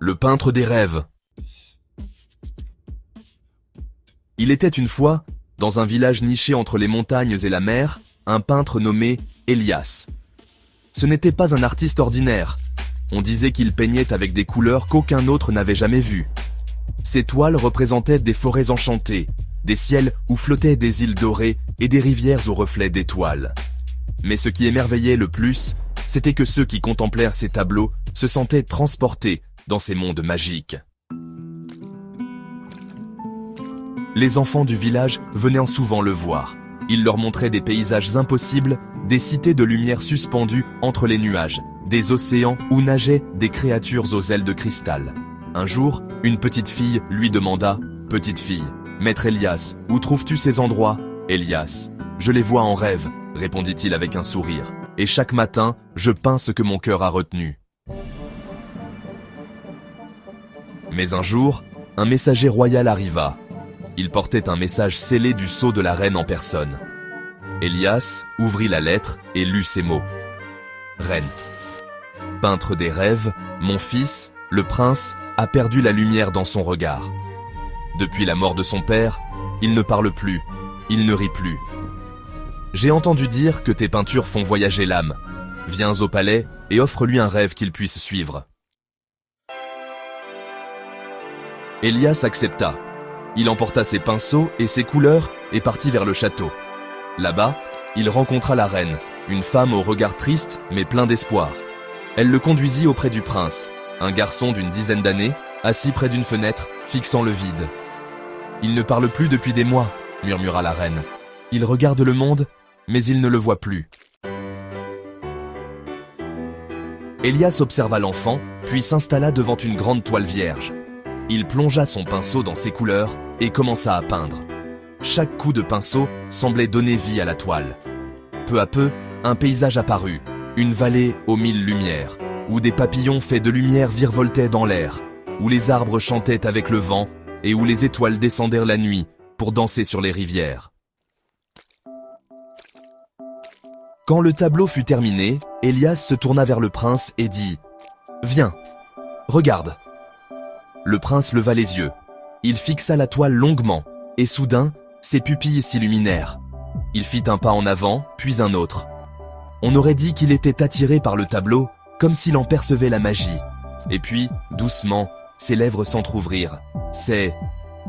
le peintre des rêves. Il était une fois, dans un village niché entre les montagnes et la mer, un peintre nommé Elias. Ce n'était pas un artiste ordinaire. On disait qu'il peignait avec des couleurs qu'aucun autre n'avait jamais vues. Ses toiles représentaient des forêts enchantées, des ciels où flottaient des îles dorées et des rivières aux reflets d'étoiles. Mais ce qui émerveillait le plus, c'était que ceux qui contemplèrent ces tableaux se sentaient transportés dans ces mondes magiques. Les enfants du village venaient souvent le voir. Il leur montrait des paysages impossibles, des cités de lumière suspendues entre les nuages, des océans où nageaient des créatures aux ailes de cristal. Un jour, une petite fille lui demanda « Petite fille, maître Elias, où trouves-tu ces endroits ?»« Elias, je les vois en rêve, répondit-il avec un sourire. Et chaque matin, je peins ce que mon cœur a retenu. Mais un jour, un messager royal arriva. Il portait un message scellé du sceau de la reine en personne. Elias ouvrit la lettre et lut ces mots. Reine. Peintre des rêves, mon fils, le prince, a perdu la lumière dans son regard. Depuis la mort de son père, il ne parle plus, il ne rit plus. J'ai entendu dire que tes peintures font voyager l'âme. Viens au palais et offre-lui un rêve qu'il puisse suivre. Elias accepta. Il emporta ses pinceaux et ses couleurs et partit vers le château. Là-bas, il rencontra la reine, une femme au regard triste mais plein d'espoir. Elle le conduisit auprès du prince, un garçon d'une dizaine d'années, assis près d'une fenêtre, fixant le vide. « Il ne parle plus depuis des mois, » murmura la reine. « Il regarde le monde, mais il ne le voit plus. » Elias observa l'enfant, puis s'installa devant une grande toile vierge. Il plongea son pinceau dans ses couleurs et commença à peindre. Chaque coup de pinceau semblait donner vie à la toile. Peu à peu, un paysage apparut, une vallée aux mille lumières, où des papillons faits de lumière virevoltaient dans l'air, où les arbres chantaient avec le vent et où les étoiles descendaient la nuit pour danser sur les rivières. Quand le tableau fut terminé, Elias se tourna vers le prince et dit « Viens, regarde !» Le prince leva les yeux. Il fixa la toile longuement, et soudain, ses pupilles s'illuminèrent. Il fit un pas en avant, puis un autre. On aurait dit qu'il était attiré par le tableau, comme s'il en percevait la magie. Et puis, doucement, ses lèvres s'entr'ouvrirent. C'est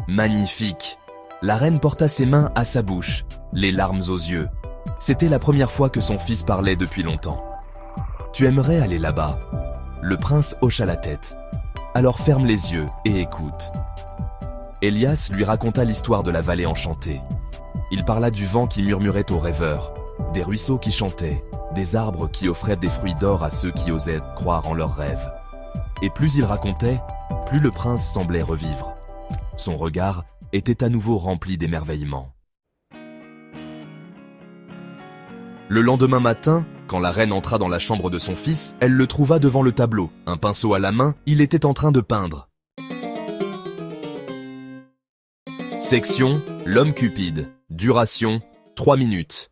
magnifique. La reine porta ses mains à sa bouche, les larmes aux yeux. C'était la première fois que son fils parlait depuis longtemps. « Tu aimerais aller là-bas ?» Le prince hocha la tête. « Alors ferme les yeux et écoute. » Elias lui raconta l'histoire de la vallée enchantée. Il parla du vent qui murmurait aux rêveurs, des ruisseaux qui chantaient, des arbres qui offraient des fruits d'or à ceux qui osaient croire en leurs rêves. Et plus il racontait, plus le prince semblait revivre. Son regard était à nouveau rempli d'émerveillement. Le lendemain matin, quand la reine entra dans la chambre de son fils, elle le trouva devant le tableau. Un pinceau à la main, il était en train de peindre. Section « L'homme cupide ». Duration « 3 minutes ».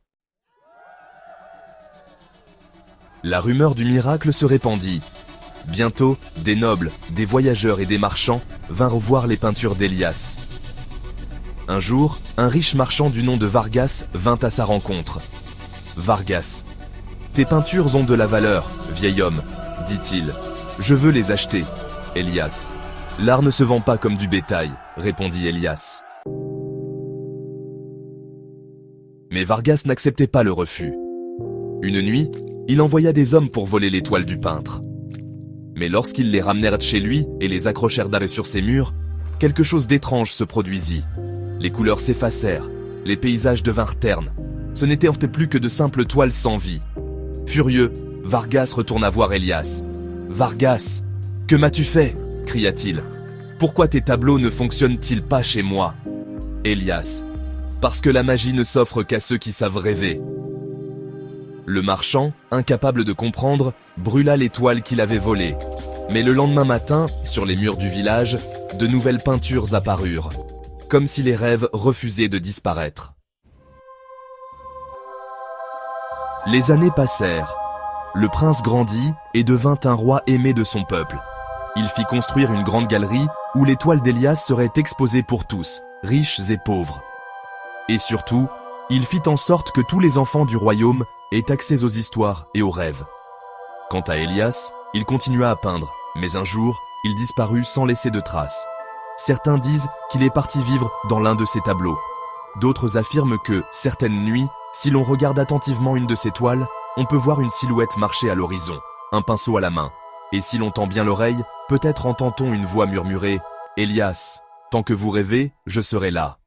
La rumeur du miracle se répandit. Bientôt, des nobles, des voyageurs et des marchands vinrent voir les peintures d'Elias. Un jour, un riche marchand du nom de Vargas vint à sa rencontre. « Vargas, tes peintures ont de la valeur, vieil homme, dit-il. Je veux les acheter. » Elias. « L'art ne se vend pas comme du bétail, répondit Elias. Mais Vargas n'acceptait pas le refus. Une nuit, il envoya des hommes pour voler les toiles du peintre. Mais lorsqu'ils les ramenèrent chez lui et les accrochèrent d'arrêt sur ses murs, quelque chose d'étrange se produisit. Les couleurs s'effacèrent, les paysages devinrent ternes. Ce n'étaient plus que de simples toiles sans vie. Furieux, Vargas retourna voir Elias. « Vargas, que m'as-tu fait ?» cria-t-il. « Pourquoi tes tableaux ne fonctionnent-ils pas chez moi ?» Elias. « Parce que la magie ne s'offre qu'à ceux qui savent rêver. » Le marchand, incapable de comprendre, brûla les toiles qu'il avait volées. Mais le lendemain matin, sur les murs du village, de nouvelles peintures apparurent, comme si les rêves refusaient de disparaître. Les années passèrent. Le prince grandit et devint un roi aimé de son peuple. Il fit construire une grande galerie où les toiles d'Élias seraient exposées pour tous, riches et pauvres. Et surtout, il fit en sorte que tous les enfants du royaume aient accès aux histoires et aux rêves. Quant à Élias, il continua à peindre, mais un jour, il disparut sans laisser de traces. Certains disent qu'il est parti vivre dans l'un de ses tableaux. D'autres affirment que, certaines nuits, si l'on regarde attentivement une de ses toiles, on peut voir une silhouette marcher à l'horizon, un pinceau à la main. Et si l'on tend bien l'oreille, peut-être entend-on une voix murmurer « Élias, tant que vous rêvez, je serai là ».